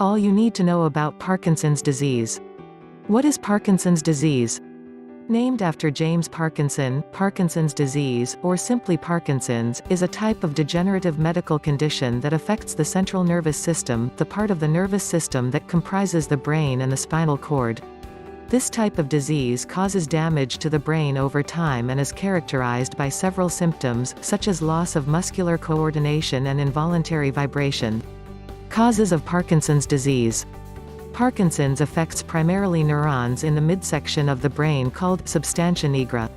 All you need to know about Parkinson's disease. What is Parkinson's disease? Named after James Parkinson, Parkinson's disease, or simply Parkinson's, is a type of degenerative medical condition that affects the central nervous system, the part of the nervous system that comprises the brain and the spinal cord. This type of disease causes damage to the brain over time and is characterized by several symptoms, such as loss of muscular coordination and involuntary vibration. Causes of Parkinson's disease. Parkinson's affects primarily neurons in the midsection of the brain called substantia nigra.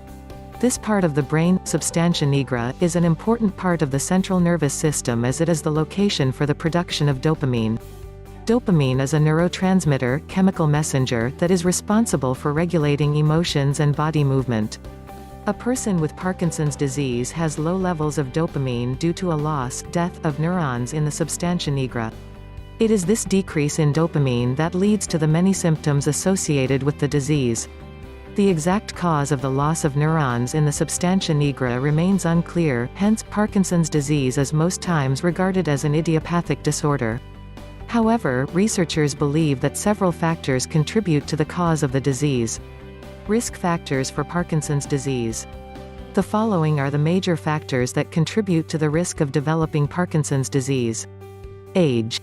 This part of the brain, substantia nigra, is an important part of the central nervous system as it is the location for the production of dopamine. Dopamine is a neurotransmitter, chemical messenger, that is responsible for regulating emotions and body movement. A person with Parkinson's disease has low levels of dopamine due to a loss, death, of neurons in the substantia nigra. It is this decrease in dopamine that leads to the many symptoms associated with the disease. The exact cause of the loss of neurons in the substantia nigra remains unclear, hence, Parkinson's disease is most times regarded as an idiopathic disorder. However, researchers believe that several factors contribute to the cause of the disease. Risk factors for Parkinson's disease. The following are the major factors that contribute to the risk of developing Parkinson's disease. Age.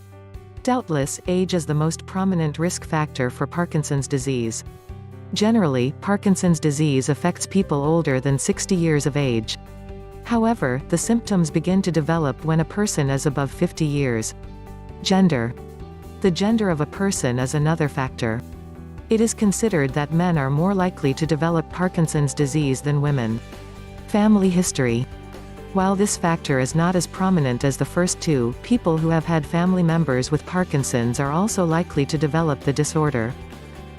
Doubtless, age is the most prominent risk factor for Parkinson's disease. Generally, Parkinson's disease affects people older than 60 years of age. However, the symptoms begin to develop when a person is above 50 years. Gender. The gender of a person is another factor. It is considered that men are more likely to develop Parkinson's disease than women. Family history. While this factor is not as prominent as the first two, people who have had family members with Parkinson's are also likely to develop the disorder.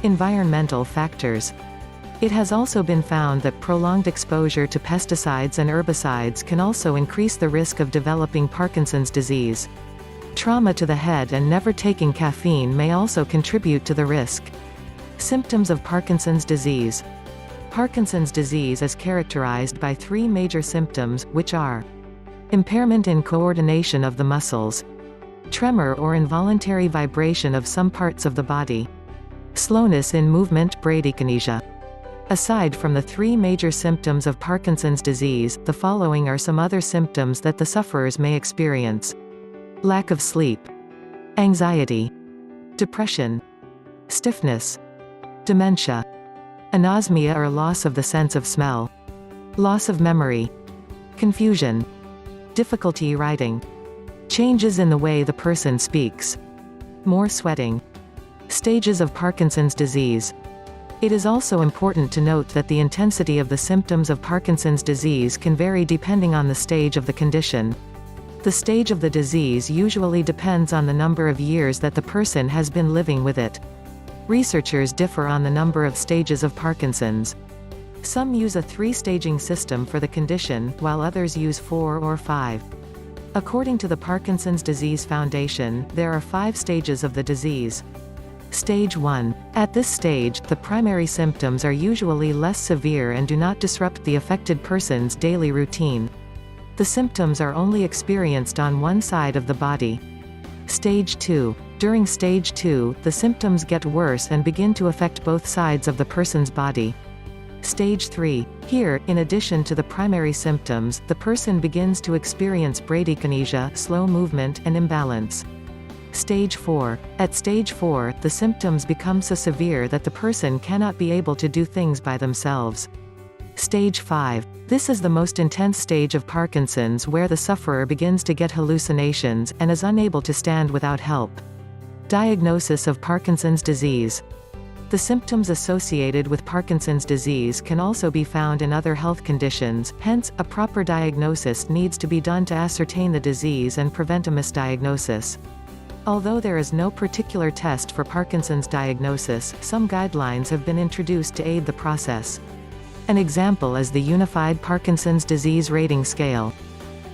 Environmental factors. It has also been found that prolonged exposure to pesticides and herbicides can also increase the risk of developing Parkinson's disease. Trauma to the head and never taking caffeine may also contribute to the risk. Symptoms of Parkinson's disease. Parkinson's disease is characterized by three major symptoms, which are impairment in coordination of the muscles, tremor or involuntary vibration of some parts of the body, slowness in movement, bradykinesia. Aside from the three major symptoms of Parkinson's disease, the following are some other symptoms that the sufferers may experience: lack of sleep, anxiety, depression, stiffness, dementia, anosmia or loss of the sense of smell, loss of memory, confusion, difficulty writing, changes in the way the person speaks, more sweating. Stages of Parkinson's disease. It is also important to note that the intensity of the symptoms of Parkinson's disease can vary depending on the stage of the condition. The stage of the disease usually depends on the number of years that the person has been living with it. Researchers differ on the number of stages of Parkinson's. Some use a 3-staging system for the condition, while others use 4 or 5. According to the Parkinson's Disease Foundation, there are 5 stages of the disease. Stage 1. At this stage, the primary symptoms are usually less severe and do not disrupt the affected person's daily routine. The symptoms are only experienced on one side of the body. Stage 2. During Stage 2, the symptoms get worse and begin to affect both sides of the person's body. Stage 3. Here, in addition to the primary symptoms, the person begins to experience bradykinesia, slow movement, and imbalance. Stage 4. At Stage 4, the symptoms become so severe that the person cannot be able to do things by themselves. Stage 5. This is the most intense stage of Parkinson's, where the sufferer begins to get hallucinations, and is unable to stand without help. Diagnosis of Parkinson's disease. The symptoms associated with Parkinson's disease can also be found in other health conditions, hence, a proper diagnosis needs to be done to ascertain the disease and prevent a misdiagnosis. Although there is no particular test for Parkinson's diagnosis, some guidelines have been introduced to aid the process. An example is the Unified Parkinson's Disease Rating Scale.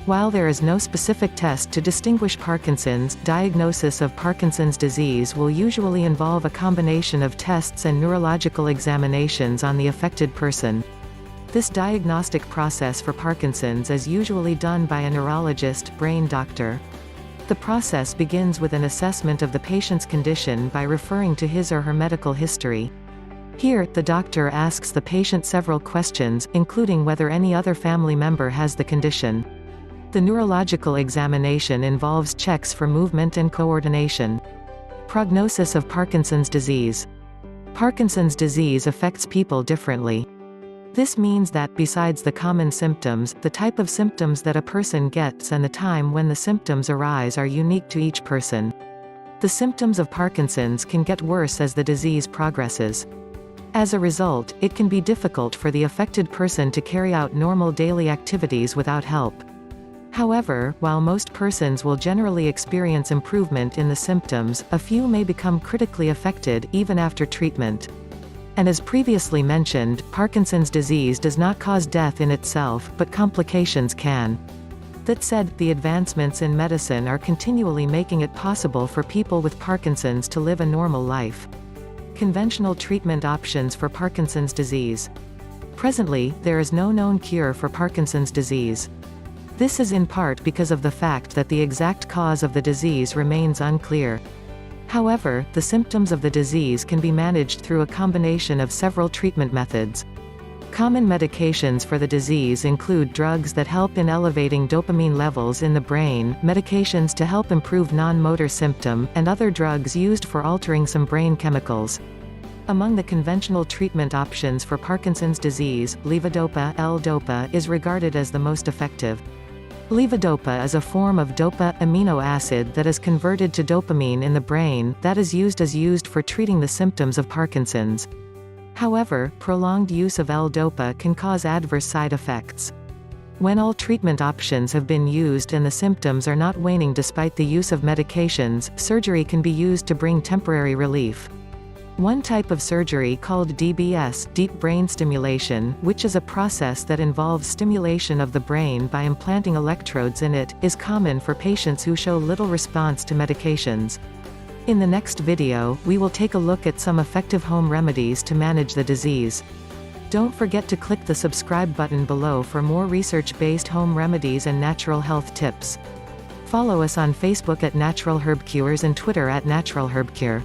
While there is no specific test to distinguish Parkinson's, diagnosis of Parkinson's disease will usually involve a combination of tests and neurological examinations on the affected person. This diagnostic process for Parkinson's is usually done by a neurologist, brain doctor. The process begins with an assessment of the patient's condition by referring to his or her medical history. Here, the doctor asks the patient several questions, including whether any other family member has the condition. The neurological examination involves checks for movement and coordination. Prognosis of Parkinson's disease. Parkinson's disease affects people differently. This means that, besides the common symptoms, the type of symptoms that a person gets and the time when the symptoms arise are unique to each person. The symptoms of Parkinson's can get worse as the disease progresses. As a result, it can be difficult for the affected person to carry out normal daily activities without help. However, while most persons will generally experience improvement in the symptoms, a few may become critically affected, even after treatment. And as previously mentioned, Parkinson's disease does not cause death in itself, but complications can. That said, the advancements in medicine are continually making it possible for people with Parkinson's to live a normal life. Conventional treatment options for Parkinson's disease. Presently, there is no known cure for Parkinson's disease. This is in part because of the fact that the exact cause of the disease remains unclear. However, the symptoms of the disease can be managed through a combination of several treatment methods. Common medications for the disease include drugs that help in elevating dopamine levels in the brain, medications to help improve non-motor symptom, and other drugs used for altering some brain chemicals. Among the conventional treatment options for Parkinson's disease, levodopa L-dopa is regarded as the most effective. Levodopa is a form of dopa amino acid that is converted to dopamine in the brain, that is used for treating the symptoms of Parkinson's. However, prolonged use of L-dopa can cause adverse side effects. When all treatment options have been used and the symptoms are not waning despite the use of medications, surgery can be used to bring temporary relief. One type of surgery called DBS, deep brain stimulation, which is a process that involves stimulation of the brain by implanting electrodes in it, is common for patients who show little response to medications. In the next video, we will take a look at some effective home remedies to manage the disease. Don't forget to click the subscribe button below for more research-based home remedies and natural health tips. Follow us on Facebook at Natural Herb Cures and Twitter at Natural Herb Cure.